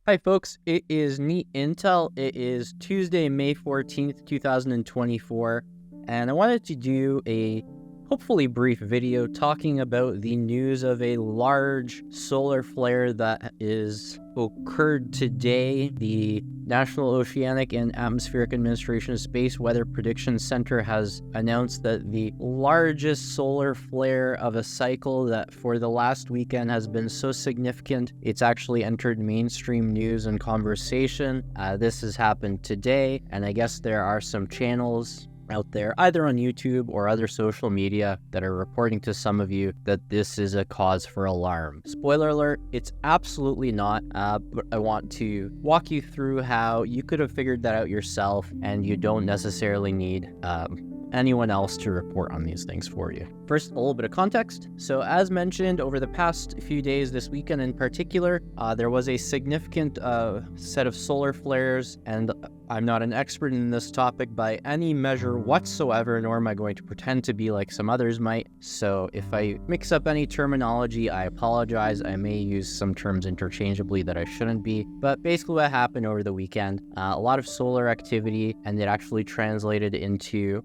Hi folks, it is Neat Intel. It is Tuesday, May 14th, 2024, and I wanted to do a hopefully brief video talking about the news of a large solar flare that is occurred today. The National Oceanic and Atmospheric Administration Space Weather Prediction Center has announced that the largest solar flare of a cycle that for the last weekend has been so significant, it's actually entered mainstream news and conversation. This has happened today, and I guess there are some channels out there, either on YouTube or other social media, that are reporting to some of you that this is a cause for alarm. Spoiler alert, it's absolutely not, but I want to walk you through how you could have figured that out yourself, and you don't necessarily need anyone else to report on these things for you. First, a little bit of context. So as mentioned, over the past few days, this weekend in particular, there was a significant set of solar flares, and I'm not an expert in this topic by any measure whatsoever, nor am I going to pretend to be like some others might. So if I mix up any terminology, I apologize. I may use some terms interchangeably that I shouldn't be. But basically what happened over the weekend, a lot of solar activity, and it actually translated into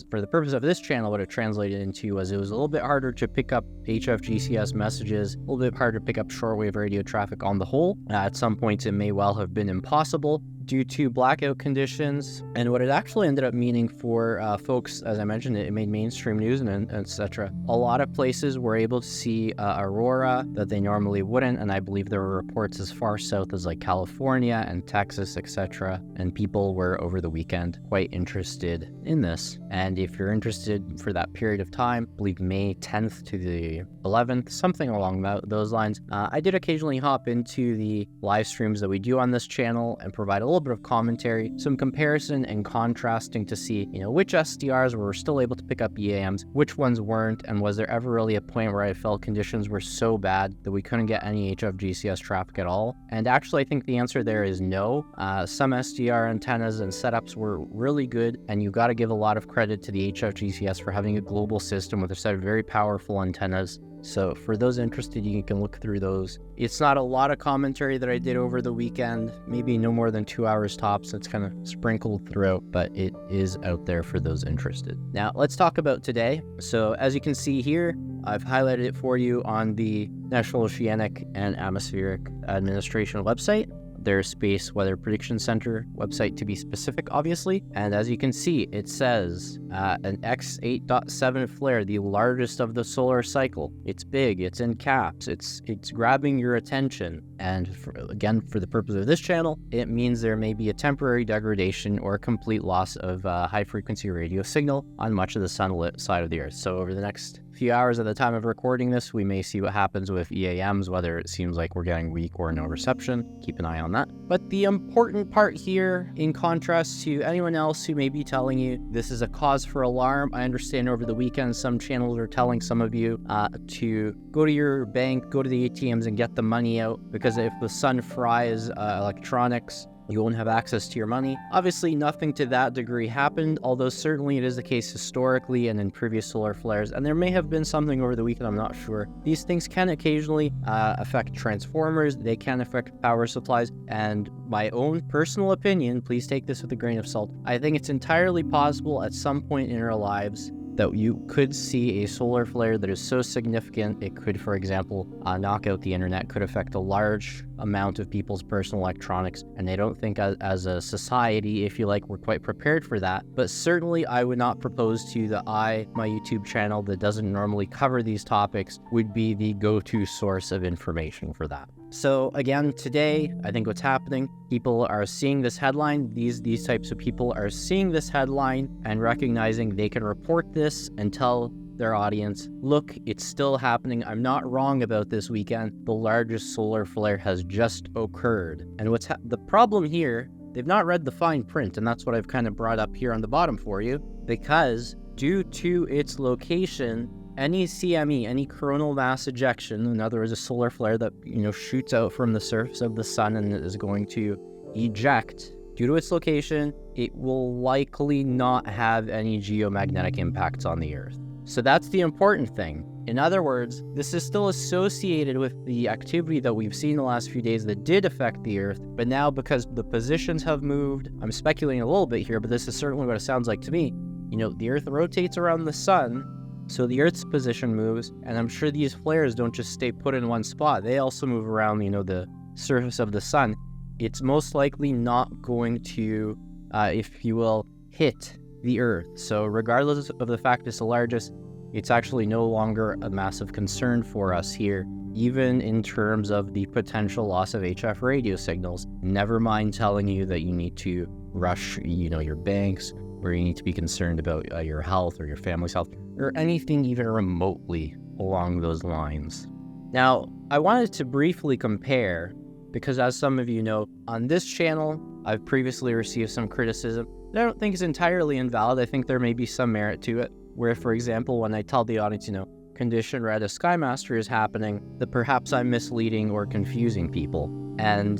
for the purpose of this channel, what it translated into was it was a little bit harder to pick up HFGCS messages, a little bit harder to pick up shortwave radio traffic on the whole. At some points, it may well have been impossible due to blackout conditions. And what it actually ended up meaning for folks, as I mentioned, it made mainstream news and etc. A lot of places were able to see aurora that they normally wouldn't, and I believe there were reports as far south as like California and Texas, etc. And people were over the weekend quite interested in this. And if you're interested for that period of time, I believe May 10th to the 11th, something along those lines, I did occasionally hop into the live streams that we do on this channel and provide a little bit of commentary, some comparison and contrasting to see, which SDRs were still able to pick up EAMs, which ones weren't, and was there ever really a point where I felt conditions were so bad that we couldn't get any HFGCS traffic at all? And actually, I think the answer there is no. Some SDR antennas and setups were really good, and you got to give a lot of credit to the HFGCS for having a global system with a set of very powerful antennas. So for those interested, you can look through those. It's not a lot of commentary that I did over the weekend, maybe no more than 2 hours tops. It's kind of sprinkled throughout, but it is out there for those interested. Now let's talk about today. So as you can see here, I've highlighted it for you on the National Oceanic and Atmospheric Administration website, their Space Weather Prediction Center website to be specific, obviously. And as you can see, it says an X8.7 flare, the largest of the solar cycle. It's big, it's in caps, it's grabbing your attention. And again, for the purpose of this channel, it means there may be a temporary degradation or complete loss of high frequency radio signal on much of the sunlit side of the Earth. So over the next few hours at the time of recording this, we may see what happens with EAMs, whether it seems like we're getting weak or no reception. Keep an eye on that. But the important part here, in contrast to anyone else who may be telling you this is a cause for alarm, I understand over the weekend some channels are telling some of you to go to your bank, go to the ATMs and get the money out, because if the sun fries electronics, you won't have access to your money. Obviously, nothing to that degree happened, although certainly it is the case historically and in previous solar flares, and there may have been something over the weekend, I'm not sure. These things can occasionally affect transformers, they can affect power supplies, and my own personal opinion, please take this with a grain of salt, I think it's entirely possible at some point in our lives that you could see a solar flare that is so significant it could, for example, knock out the internet, could affect a large amount of people's personal electronics, and I don't think as a society, if you like, we're quite prepared for that. But certainly I would not propose to you that my YouTube channel that doesn't normally cover these topics would be the go-to source of information for that. So again, today, I think what's happening, people are seeing this headline, these types of people are seeing this headline and recognizing they can report this and tell their audience, look, it's still happening. I'm not wrong about this weekend. The largest solar flare has just occurred. And the problem here, they've not read the fine print, and that's what I've kind of brought up here on the bottom for you, because due to its location, any CME, any coronal mass ejection, in other words, a solar flare that, shoots out from the surface of the sun and is going to eject, due to its location, it will likely not have any geomagnetic impacts on the Earth. So that's the important thing. In other words, this is still associated with the activity that we've seen the last few days that did affect the Earth, but now because the positions have moved, I'm speculating a little bit here, but this is certainly what it sounds like to me. The Earth rotates around the sun, so the Earth's position moves, and I'm sure these flares don't just stay put in one spot. They also move around, the surface of the sun. It's most likely not going to, if you will, hit the Earth. So regardless of the fact it's the largest, it's actually no longer a massive concern for us here, even in terms of the potential loss of HF radio signals. Never mind telling you that you need to rush, your banks, or you need to be concerned about your health or your family's health, or anything even remotely along those lines. Now, I wanted to briefly compare, because as some of you know, on this channel, I've previously received some criticism that I don't think is entirely invalid. I think there may be some merit to it, where, for example, when I tell the audience, condition red as Skymaster is happening, that perhaps I'm misleading or confusing people. And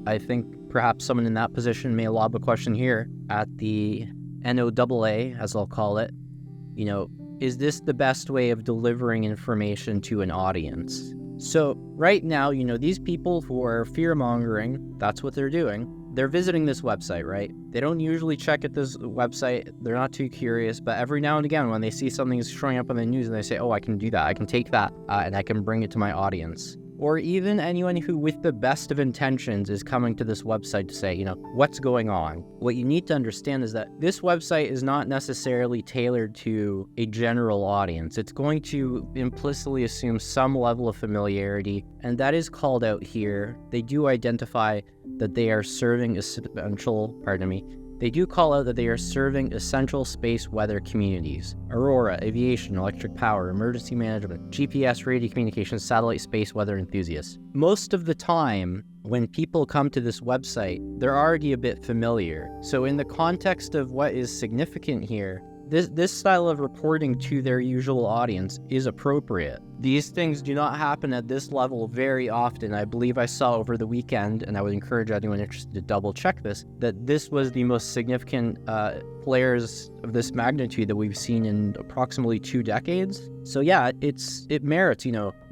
I think perhaps someone in that position may lob a question here at the NOAA, as I'll call it. Is this the best way of delivering information to an audience? So right now, these people who are fear-mongering, that's what they're doing. They're visiting this website, right? They don't usually check at this website. They're not too curious, but every now and again, when they see something is showing up on the news and they say, oh, I can do that. I can take that and I can bring it to my audience. Or even anyone who, with the best of intentions, is coming to this website to say, what's going on? What you need to understand is that this website is not necessarily tailored to a general audience. It's going to implicitly assume some level of familiarity, and that is called out here. They do identify that they are serving They do call out that they are serving essential space weather communities: Aurora, aviation, electric power, emergency management, GPS, radio communications, satellite, space weather enthusiasts. Most of the time, when people come to this website, they're already a bit familiar. So in the context of what is significant here, this style of reporting to their usual audience is appropriate. These things do not happen at this level very often. I believe I saw over the weekend, and I would encourage anyone interested to double check this, that this was the most significant flares of this magnitude that we've seen in approximately 2 decades. So yeah, it merits,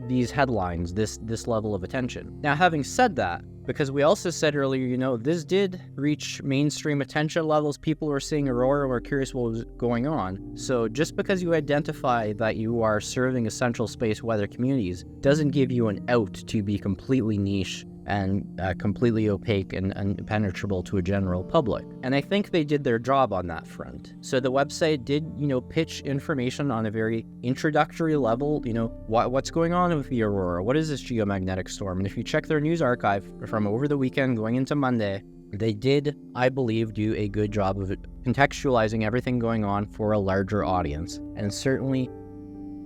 these headlines, this level of attention. Now, having said that, because we also said earlier, this did reach mainstream attention levels. People were seeing Aurora, were curious what was going on. So just because you identify that you are serving essential space weather communities doesn't give you an out to be completely niche and completely opaque and impenetrable to a general public. And I think they did their job on that front. So the website did, pitch information on a very introductory level, what's going on with the Aurora, what is this geomagnetic storm? And if you check their news archive from over the weekend going into Monday, they did, I believe, do a good job of contextualizing everything going on for a larger audience. And certainly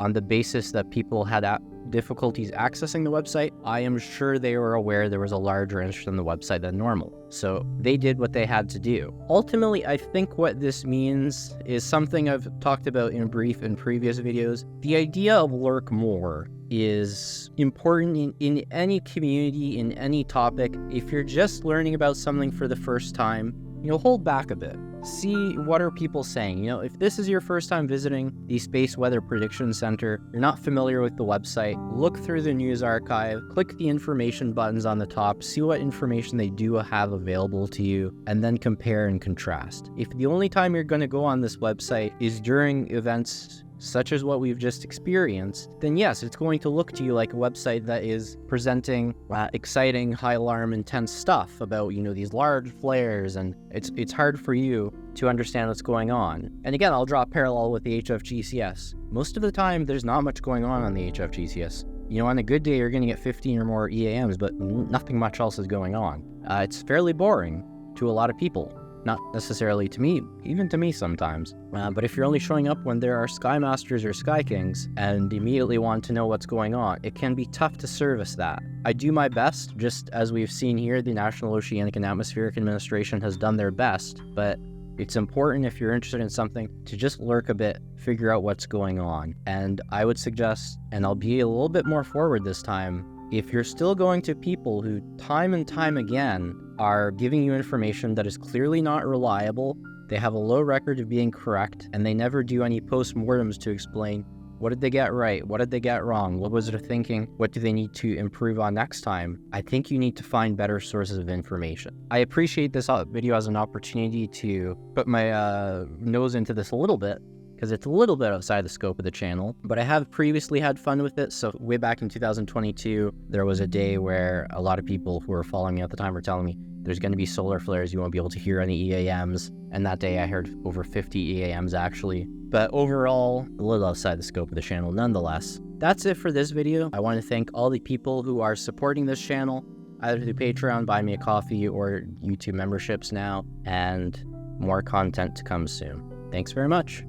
on the basis that people had difficulties accessing the website, I am sure they were aware there was a larger interest in the website than normal. So they did what they had to do. Ultimately, I think what this means is something I've talked about in brief in previous videos. The idea of lurk more is important in any community, in any topic. If you're just learning about something for the first time, hold back a bit. See what are people saying. If this is your first time visiting the Space Weather Prediction Center, you're not familiar with the website, look through the news archive, click the information buttons on the top, see what information they do have available to you, and then compare and contrast. If the only time you're going to go on this website is during events such as what we've just experienced, then yes, it's going to look to you like a website that is presenting exciting, high alarm, intense stuff about, these large flares, and it's hard for you to understand what's going on. And again, I'll draw a parallel with the HFGCS. Most of the time, there's not much going on the HFGCS. On a good day, you're going to get 15 or more EAMs, but nothing much else is going on. It's fairly boring to a lot of people. Not necessarily to me, even to me sometimes. But if you're only showing up when there are Skymasters or Sky Kings and immediately want to know what's going on, it can be tough to service that. I do my best, just as we've seen here, the National Oceanic and Atmospheric Administration has done their best, but it's important if you're interested in something to just lurk a bit, figure out what's going on. And I would suggest, and I'll be a little bit more forward this time, if you're still going to people who time and time again are giving you information that is clearly not reliable, they have a low record of being correct, and they never do any post-mortems to explain What did they get right? What did they get wrong? What was their thinking? What do they need to improve on next time? I think you need to find better sources of information. I appreciate this video as an opportunity to put my nose into this a little bit, because it's a little bit outside the scope of the channel, but I have previously had fun with it. So way back in 2022, there was a day where a lot of people who were following me at the time were telling me there's going to be solar flares, you won't be able to hear any EAMs, and that day I heard over 50 EAMs actually. But overall, a little outside the scope of the channel nonetheless. That's it for this video. I want to thank all the people who are supporting this channel, either through Patreon, Buy Me a Coffee, or YouTube memberships now, and more content to come soon. Thanks very much.